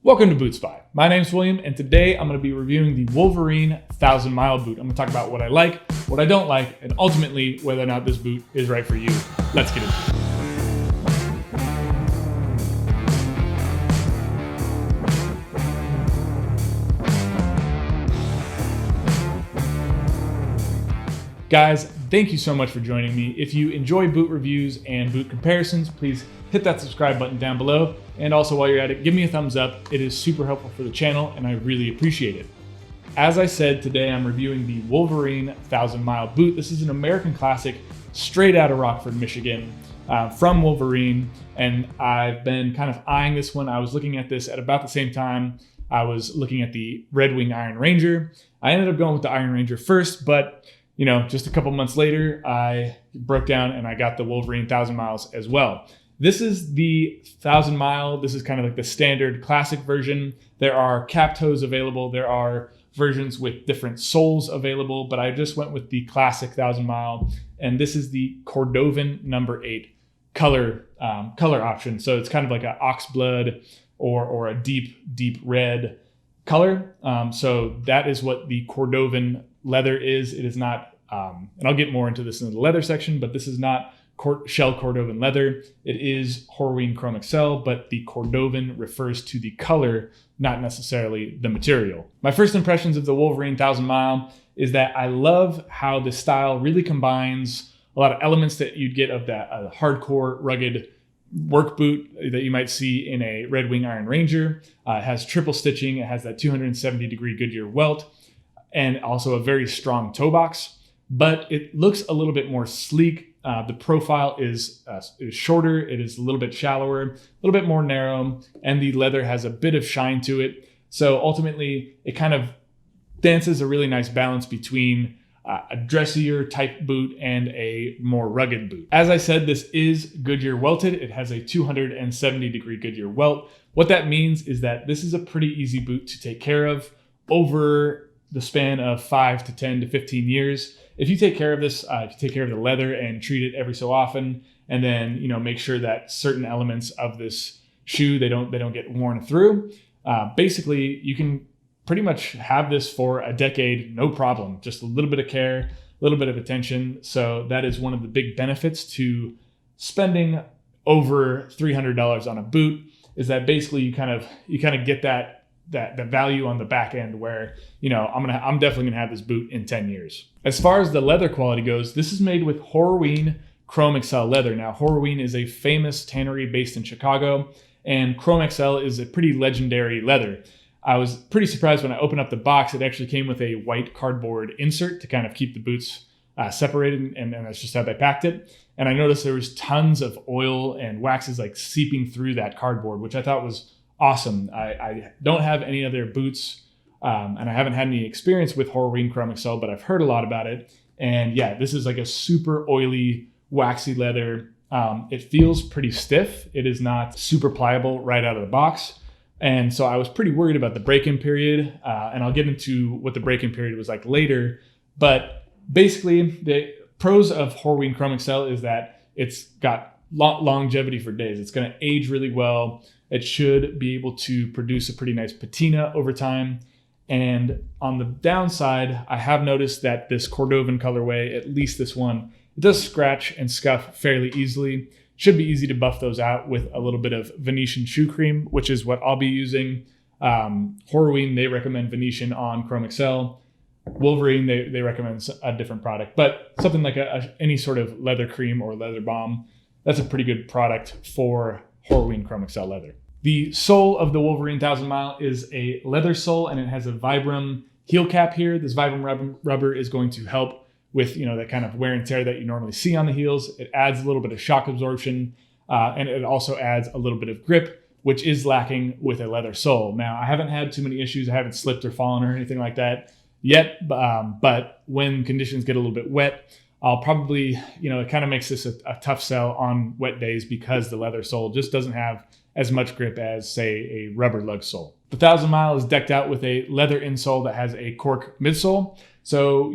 Welcome to BootSpy. My name's William, and today I'm going to be reviewing the Wolverine 1000 Mile boot. I'm going to talk about what I like, what I don't like, and ultimately whether or not this boot is right for you. Let's get into it. Guys, thank you so much for joining me. If you enjoy boot reviews and boot comparisons, please hit that subscribe button down below. And also while you're at it, give me a thumbs up. It is super helpful for the channel and I really appreciate it. As I said, today I'm reviewing the Wolverine 1000 Mile boot. This is an American classic straight out of Rockford, Michigan from Wolverine. And I've been kind of eyeing this one. I was looking at this at about the same time I was looking at the Red Wing Iron Ranger. I ended up going with the Iron Ranger first, but you know, just a couple months later, I broke down and I got the Wolverine 1000 Miles as well. This is the 1000 Mile. This is kind of like the standard classic version. There are cap toes available. There are versions with different soles available, but I just went with the classic 1000 Mile. And this is the Cordovan number 8 color option. So it's kind of like an oxblood or a deep red color. So that is what the Cordovan leather is. It is not, and I'll get more into this in the leather section, but this is not shell Cordovan leather. It is Horween Chrome Excel, but the Cordovan refers to the color, not necessarily the material. My first impressions of the Wolverine 1000 Mile is that I love how the style really combines a lot of elements that you'd get of that hardcore, rugged work boot that you might see in a Red Wing Iron Ranger. It has triple stitching. It has that 270-degree Goodyear welt and also a very strong toe box, but it looks a little bit more sleek. The profile is shorter. It is a little bit shallower, a little bit more narrow, and the leather has a bit of shine to it. So ultimately, it kind of dances a really nice balance between a dressier type boot and a more rugged boot. As I said, this is Goodyear welted. It has a 270-degree Goodyear welt. What that means is that this is a pretty easy boot to take care of over the span of 5 to 10 to 15 years. If you take care of this, if you take care of the leather and treat it every so often, and then make sure that certain elements of this shoe they don't get worn through, basically you can pretty much have this for a decade, no problem. Just a little bit of care, a little bit of attention. So that is one of the big benefits to spending over $300 on a boot, is that basically you kind of get that value on the back end where, I'm definitely gonna have this boot in 10 years. As far as the leather quality goes, this is made with Horween Chrome Excel leather. Now, Horween is a famous tannery based in Chicago, and Chrome Excel is a pretty legendary leather. I was pretty surprised when I opened up the box. It actually came with a white cardboard insert to kind of keep the boots separated, and that's just how they packed it. And I noticed there was tons of oil and waxes like seeping through that cardboard, which I thought was awesome. I don't have any other boots, and I haven't had any experience with Horween Chrome Excel, but I've heard a lot about it. And yeah, this is like a super oily, waxy leather. It feels pretty stiff. It is not super pliable right out of the box. And so I was pretty worried about the break-in period, and I'll get into what the break-in period was like later. But basically, the pros of Horween Chrome Excel is that it's got longevity for days. It's going to age really well. It should be able to produce a pretty nice patina over time. And on the downside, I have noticed that this Cordovan colorway, at least this one, it does scratch and scuff fairly easily. Should be easy to buff those out with a little bit of Venetian shoe cream, which is what I'll be using. Horween, they recommend Venetian on Chrome Excel. Wolverine, they recommend a different product, but something like any sort of leather cream or leather balm, that's a pretty good product for Horween Chrome Excel leather. The sole of the Wolverine 1000 Mile is a leather sole, and it has a Vibram heel cap here. This Vibram rubber is going to help with that kind of wear and tear that you normally see on the heels. It adds a little bit of shock absorption, and it also adds a little bit of grip, which is lacking with a leather sole. Now, I haven't had too many issues. I haven't slipped or fallen or anything like that yet, but when conditions get a little bit wet, I'll probably, it kind of makes this a tough sell on wet days because the leather sole just doesn't have as much grip as, say, a rubber lug sole. The 1000 Mile is decked out with a leather insole that has a cork midsole. So,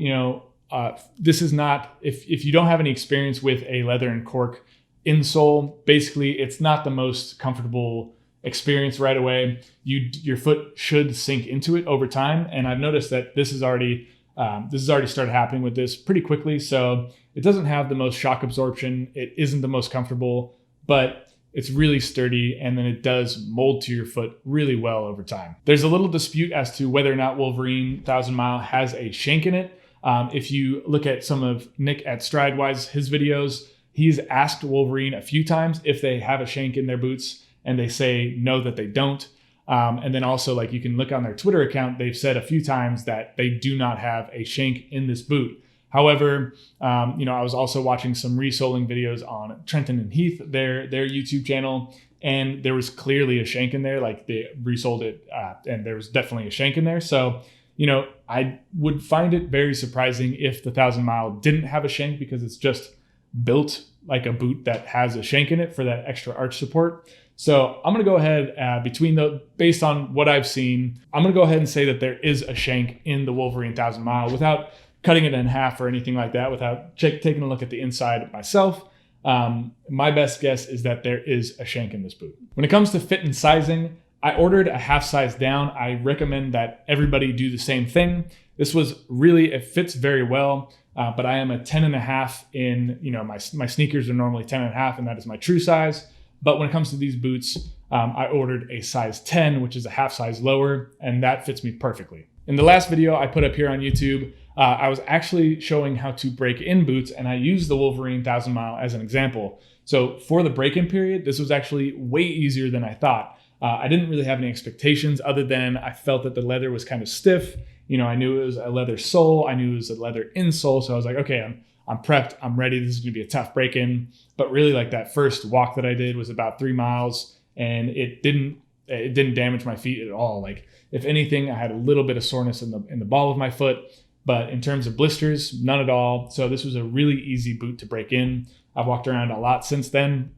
this is not, if you don't have any experience with a leather and cork insole, basically it's not the most comfortable experience right away, your foot should sink into it over time. And I've noticed that this has already started happening with this pretty quickly. So it doesn't have the most shock absorption. It isn't the most comfortable, but it's really sturdy, and then it does mold to your foot really well over time. There's a little dispute as to whether or not Wolverine 1000 Mile has a shank in it. If you look at some of Nick at Stridewise, his videos, he's asked Wolverine a few times if they have a shank in their boots, and they say no, that they don't. And then also, like, you can look on their Twitter account, they've said a few times that they do not have a shank in this boot. However, I was also watching some resoling videos on Trenton and Heath, their YouTube channel, and there was clearly a shank in there. Like, they resold it, and there was definitely a shank in there. So, I would find it very surprising if the 1000 Mile didn't have a shank, because it's just built like a boot that has a shank in it for that extra arch support. So I'm going to go ahead, based on what I've seen, I'm going to go ahead and say that there is a shank in the Wolverine 1000 Mile without cutting it in half or anything like that, without taking a look at the inside myself. My best guess is that there is a shank in this boot. When it comes to fit and sizing, I ordered a half size down. I recommend that everybody do the same thing. This was really, it fits very well, but I am a 10.5 in, my sneakers are normally 10.5, and that is my true size. But when it comes to these boots, I ordered a size 10, which is a half size lower, and that fits me perfectly. In the last video I put up here on YouTube, I was actually showing how to break in boots, and I used the Wolverine 1000 Mile as an example. So for the break-in period, this was actually way easier than I thought. I didn't really have any expectations other than I felt that the leather was kind of stiff. I knew it was a leather sole. I knew it was a leather insole. So I was like, okay, I'm prepped. I'm ready. This is going to be a tough break-in. But really, like, that first walk that I did was about 3 miles, and it didn't damage my feet at all. Like, if anything, I had a little bit of soreness in the ball of my foot. But in terms of blisters, none at all. So this was a really easy boot to break in. I've walked around a lot since then,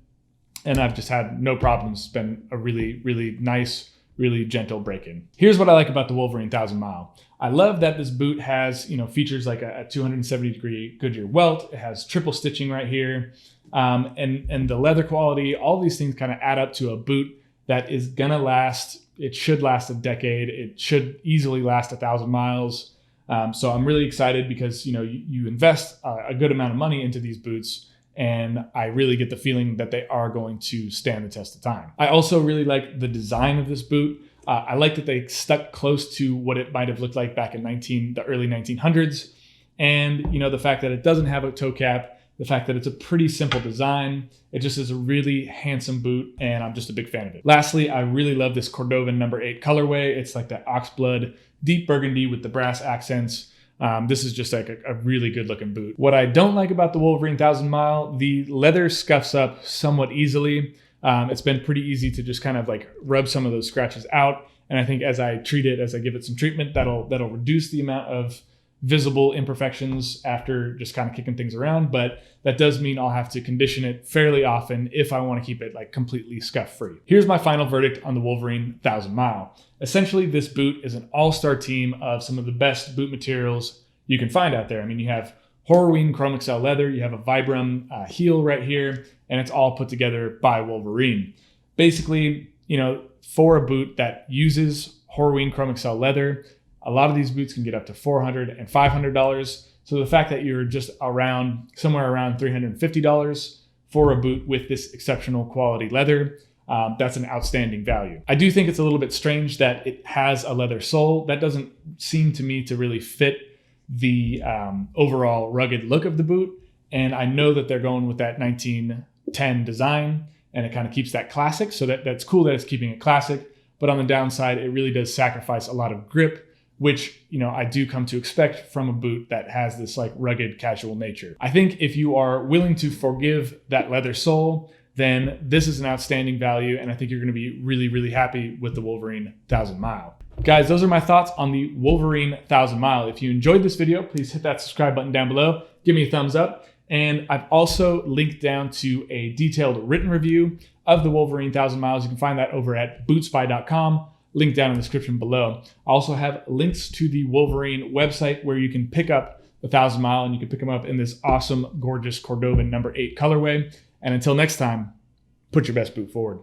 and I've just had no problems. It's been a really, really nice, really gentle break-in. Here's what I like about the Wolverine 1000 Mile. I love that this boot has, features like a 270-degree Goodyear welt. It has triple stitching right here. And the leather quality, all these things kind of add up to a boot that is gonna last. It should last a decade. It should easily last 1,000 miles. So I'm really excited because, you invest a good amount of money into these boots, and I really get the feeling that they are going to stand the test of time. I also really like the design of this boot. I like that they stuck close to what it might have looked like back in the early 1900s. And, the fact that it doesn't have a toe cap, the fact that it's a pretty simple design, it just is a really handsome boot, and I'm just a big fan of it. Lastly, I really love this Cordovan number 8 colorway. It's like that oxblood deep burgundy with the brass accents. This is just like a really good looking boot. What I don't like about the Wolverine 1000 Mile, the leather scuffs up somewhat easily. It's been pretty easy to just kind of like rub some of those scratches out. And I think as I give it some treatment, that'll reduce the amount of visible imperfections after just kind of kicking things around. But that does mean I'll have to condition it fairly often if I want to keep it like completely scuff free. Here's my final verdict on the Wolverine 1000 Mile. Essentially, this boot is an all-star team of some of the best boot materials you can find out there. I mean, you have Horween Chrome Excel leather, you have a Vibram heel right here, and it's all put together by Wolverine. Basically, for a boot that uses Horween Chrome Excel leather, a lot of these boots can get up to $400 and $500. So the fact that you're just somewhere around $350 for a boot with this exceptional quality leather, that's an outstanding value. I do think it's a little bit strange that it has a leather sole. That doesn't seem to me to really fit the overall rugged look of the boot. And I know that they're going with that 1910 design, and it kind of keeps that classic. So that's cool that it's keeping it classic. But on the downside, it really does sacrifice a lot of grip, which, I do come to expect from a boot that has this like rugged casual nature. I think if you are willing to forgive that leather sole, then this is an outstanding value, and I think you're going to be really, really happy with the Wolverine 1000 Mile. Guys, those are my thoughts on the Wolverine 1000 Mile. If you enjoyed this video, please hit that subscribe button down below. Give me a thumbs up. And I've also linked down to a detailed written review of the Wolverine 1000 Miles. You can find that over at BootSpy.com. Link down in the description below. I also have links to the Wolverine website where you can pick up the 1000 Mile, and you can pick them up in this awesome, gorgeous Cordovan number 8 colorway. And until next time, put your best boot forward.